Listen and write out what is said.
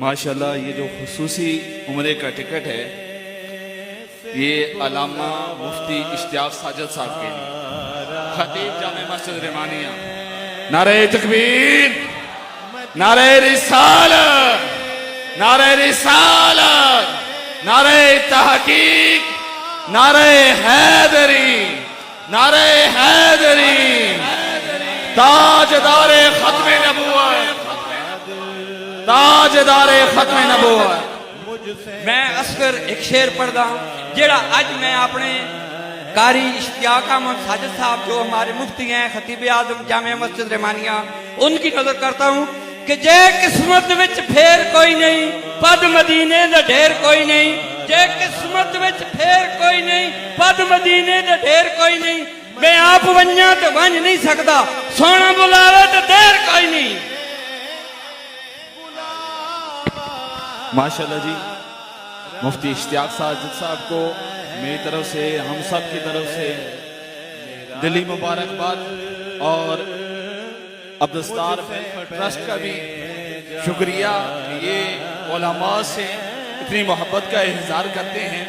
ماشاءاللہ یہ جو خصوصی عمرے کا ٹکٹ ہے یہ علامہ مفتی اشتیاق ساجد صاحب کے لیے، خطیب جامع مسجد رحمانیہ۔ نعرہ تکبیر، نعرہ رسالت، نعرہ رسالت، نعرہ تحقیق، نعرہ حیدری، نعرہ حیدری، تاجدار ختم نبوت، تاجدار ختم نبوت۔ میں اصغر ایک شعر پڑھتا ہوں جیڑا آج میں اپنے قاری اشتیاق احمد ساجد صاحب جو ہمارے مفتی ہیں، خطیب اعظم جامع مسجد رحمانیہ، ان کی نظر کرتا ہوں کہ جے قسمت وچ پھیر کوئی نہیں پد مدینے دا ڈھیر کوئی نہیں، جے قسمت وچ پھیر کوئی نہیں پد مدینے دا ڈھیر کوئی نہیں، میں آپ ونجاں تے ونج نہیں سکدا، سونا بلاوے تے دیر کوئی نہیں۔ ماشاءاللہ جی، مفتی اشتیاق ساجد صاحب کو میری طرف سے، ہم سب کی طرف سے دلی مبارکباد، اور عبدالستار ٹرسٹ کا بھی شکریہ کہ یہ علماء سے اتنی محبت کا اظہار کرتے ہیں۔